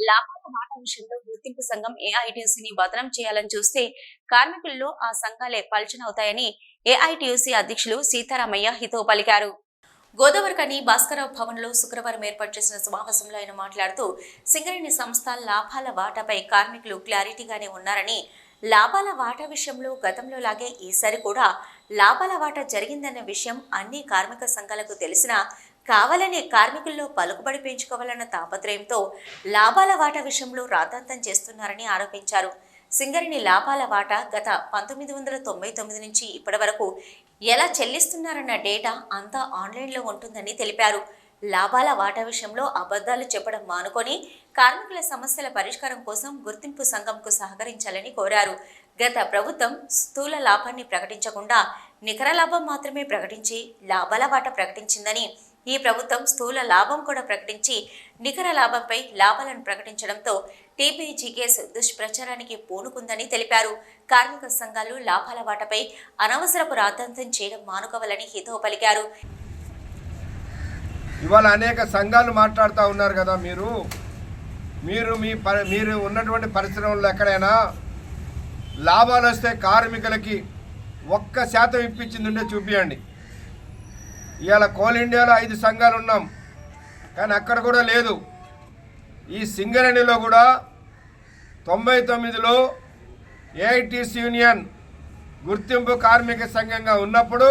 లాభాల వాటా విషయంలో గుర్తింపు సంఘం ఏఐటీయూసీని బదనం చేయాలని చూస్తే కార్మికుల్లో ఆ సంఘాలే పల్చనవుతాయని ఏఐటీయూసీ అధ్యక్షులు సీతారామయ్య హితవు పలికారు. గోదావరికని భాస్కరరావు భవన్ లో శుక్రవారం ఏర్పాటు చేసిన సమావేశంలో ఆయన మాట్లాడుతూ సింగరేణి సంస్థ లాభాల వాటాపై కార్మికులు క్లారిటీగానే ఉన్నారని, లాభాల వాటా విషయంలో గతంలో లాగే ఈసారి కూడా లాభాల వాటా జరిగిందన్న విషయం అన్ని కార్మిక సంఘాలకు తెలిసినా కావాలనే కార్మికుల్లో పలుకుబడి పెంచుకోవాలన్న తాపత్రయంతో లాభాల వాటా విషయంలో రాద్ధాంతం చేస్తున్నారని ఆరోపించారు. సింగరేణి లాభాల వాటా గత 1999 నుంచి ఇప్పటి వరకు ఎలా చెల్లిస్తున్నారన్న డేటా అంతా ఆన్లైన్లో ఉంటుందని తెలిపారు. లాభాల వాటా విషయంలో అబద్ధాలు చెప్పడం మానుకొని కార్మికుల సమస్యల పరిష్కారం కోసం గుర్తింపు సంఘంకు సహకరించాలని కోరారు. గత ప్రభుత్వం స్థూల లాభాన్ని ప్రకటించకుండా నికర లాభం మాత్రమే ప్రకటించి లాభాల వాటా ప్రకటించిందని, ఈ ప్రభుత్వం స్థూల లాభం కూడా ప్రకటించి నికర లాభంపై లాభాలను ప్రకటించడంతో టీబీజీకేస్ దుష్ప్రచారానికి పూనుకుందని తెలిపారు. కార్మిక సంఘాలు లాభాల వాటాపై అనవసరపు రాద్ధాంతం చేయడం మానుకోవాలని హితవు పలికారు. ఇవాళ అనేక సంఘాలు మాట్లాడుతూ ఉన్నారు కదా, మీరు ఉన్నటువంటి పరిశ్రమల్లో ఎక్కడైనా లాభాలు వస్తే కార్మికులకి 1% ఇప్పించింది ఉండే చూపించండి. ఇవాళ కోల్ ఇండియాలో 5 సంఘాలు ఉన్నాం, కానీ అక్కడ కూడా లేదు. ఈ సింగరేణిలో కూడా 99లో ఏఐటీసీ యూనియన్ గుర్తింపు కార్మిక సంఘంగా ఉన్నప్పుడు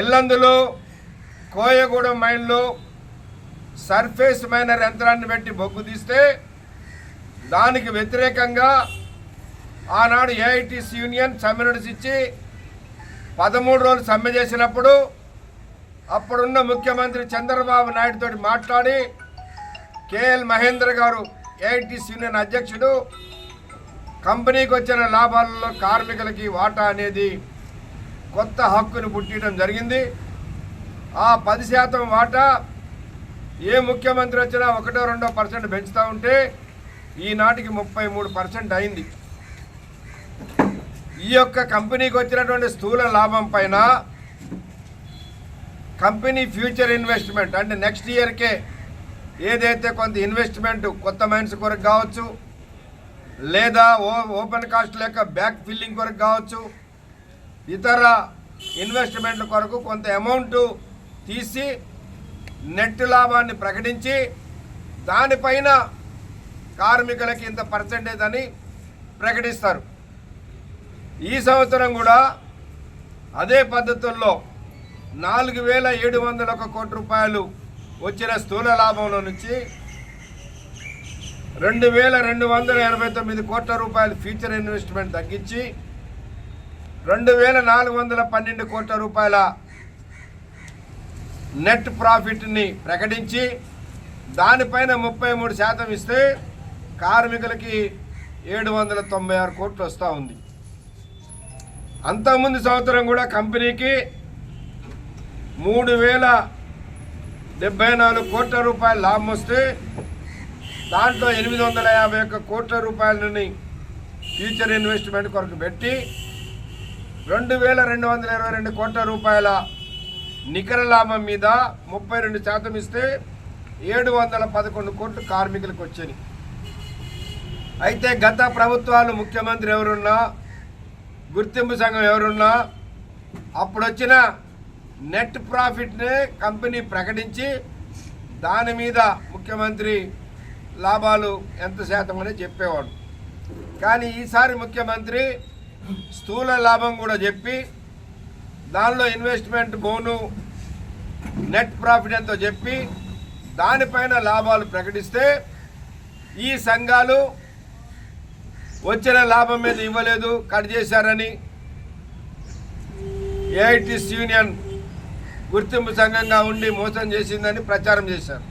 ఎల్లందులో కోయగూడెం మైన్లో సర్ఫేస్ మైనర్ యంత్రాన్ని పెట్టి బొగ్గు తీస్తే దానికి వ్యతిరేకంగా ఆనాడు ఏఐటీసీ యూనియన్ సమ్మె నడిచి 13 రోజులు సమ్మె చేసినప్పుడు అప్పుడున్న ముఖ్యమంత్రి చంద్రబాబు నాయుడు తోటి మాట్లాడి కేఎల్ మహేంద్ర గారు ఏఐటీసీ యూనియన్ అధ్యక్షుడు కంపెనీకి వచ్చిన లాభాలలో కార్మికులకి వాటా అనేది కొత్త హక్కును పుట్టడం జరిగింది. ఆ 10% వాటా ఏ ముఖ్యమంత్రి వచ్చినా 1-2% పెంచుతూ ఉంటే ఈనాటికి 33% అయింది. ఈ యొక్క కంపెనీకి వచ్చినటువంటి స్థూల లాభం పైన కంపెనీ ఫ్యూచర్ ఇన్వెస్ట్మెంట్ అంటే నెక్స్ట్ ఇయర్కే ఏదైతే కొంత ఇన్వెస్ట్మెంట్ కొత్త మైన్స్ కొరకు కావచ్చు, లేదా ఓపెన్ కాస్ట్ లేక బ్యాక్ ఫిల్లింగ్ కొరకు కావచ్చు, ఇతర ఇన్వెస్ట్మెంట్ల కొరకు కొంత అమౌంట్ తీసి నెట్ లాభాన్ని ప్రకటించి దానిపైన కార్మికులకి ఇంత పర్సెంటేజ్ అని ప్రకటిస్తారు. ఈ సంవత్సరం కూడా అదే పద్ధతుల్లో 4,701 కోట్ల రూపాయలు వచ్చిన స్థూల లాభంలో నుంచి 2,289 కోట్ల రూపాయలు ఫ్యూచర్ ఇన్వెస్ట్మెంట్ తగ్గించి 2,412 కోట్ల రూపాయల నెట్ ప్రాఫిట్ని ప్రకటించి దానిపైన 33% ఇస్తే కార్మికులకి 796 కోట్లు వస్తూ ఉంది. అంతకుముందు సంవత్సరం కూడా కంపెనీకి 3,074 కోట్ల రూపాయల లాభం వస్తే దాంట్లో 851 కోట్ల రూపాయలని ఫ్యూచర్ ఇన్వెస్ట్మెంట్ కొరకు పెట్టి 2,222 కోట్ల రూపాయల నికర లాభం మీద 32% ఇస్తే 711 కోట్లు కార్మికులకు వచ్చాయి. అయితే గత ప్రభుత్వాలు ముఖ్యమంత్రి ఎవరున్నా, గుర్తింపు సంఘం ఎవరున్నా అప్పుడు వచ్చిన నెట్ ప్రాఫిట్నే కంపెనీ ప్రకటించి దాని మీద ముఖ్యమంత్రి లాభాలు ఎంత శాతం అని చెప్పేవాడు. కానీ ఈసారి ముఖ్యమంత్రి స్థూల లాభం కూడా చెప్పి దానిలో ఇన్వెస్ట్మెంట్ బోను నెట్ ప్రాఫిట్ ఎంతో చెప్పి దానిపైన లాభాలు ప్రకటిస్తే ఈ సంఘాలు వచ్చిన లాభం మీద ఇవ్వలేదు, కట్ చేశారని ఏఐటీసీ యూనియన్ గుర్తింపు సంఘంగా ఉండి మోసం చేసిందని ప్రచారం చేశారు.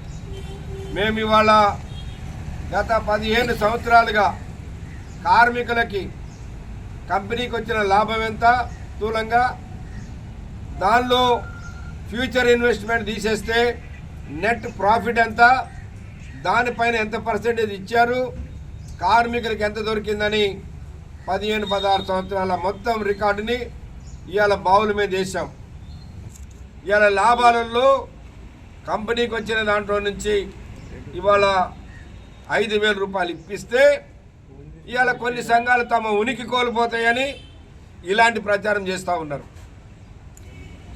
మేము ఇవాళ గత 15 సంవత్సరాలుగా కార్మికులకి కంపెనీకి వచ్చిన లాభం ఎంత స్థూలంగా, దానిలో ఫ్యూచర్ ఇన్వెస్ట్మెంట్ తీసేస్తే నెట్ ప్రాఫిట్ ఎంత, దానిపైన ఎంత పర్సెంటేజ్ ఇచ్చారు, కార్మికులకి ఎంత దొరికిందని 15-16 సంవత్సరాల మొత్తం రికార్డుని ఇవాళ బావుల మీద వేసాం. ఇవాళ లాభాలలో కంపెనీకి వచ్చిన దాంట్లో నుంచి ఇవాళ 5,000 రూపాయలు ఇప్పిస్తే ఇవాళ కొన్ని సంఘాలు తమ ఉనికి కోల్పోతాయని ఇలాంటి ప్రచారం చేస్తూ ఉన్నారు.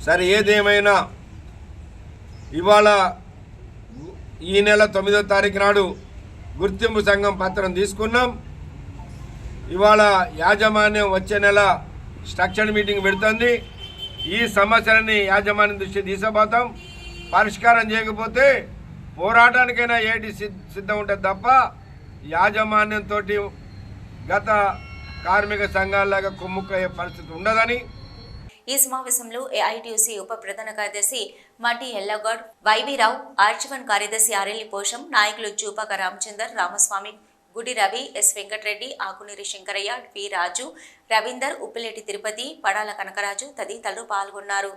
సరే, ఏదేమైనా ఇవాళ ఈ నెల 9వ తారీఖు నాడు గుర్తింపు సంఘం పత్రం తీసుకున్నాం. ఇవాళ యాజమాన్యం వచ్చే నెల స్ట్రక్చర్డ్ మీటింగ్ పెడుతుంది. ఈ సమస్యలని యాజమాన్యం దృష్టి తీసుకుపోతాం. పరిష్కారం చేయకపోతే పోరాటానికైనా ఏటి సిద్ధం ఉంటుంది తప్ప యాజమాన్యంతో గత కార్మిక సంఘాలలాగా కుమ్ముక్కయ్యే పరిస్థితి ఉండదని. ఈ సమావేశంలో ఏఐటీయూసీ ఉప ప్రధాన కార్యదర్శి మటి ఎల్లగౌడ్, వైవీరావు, ఆర్చివన్ కార్యదర్శి ఆరెల్లి పోషం, నాయకులు చూపాక రామచందర్, రామస్వామి, గుడి రవి, ఎస్ వెంకటరెడ్డి, ఆకునీరి శంకరయ్య, వి రాజు, రవీందర్, ఉప్పిలేటి తిరుపతి, పడాల కనకరాజు తదితరులు పాల్గొన్నారు.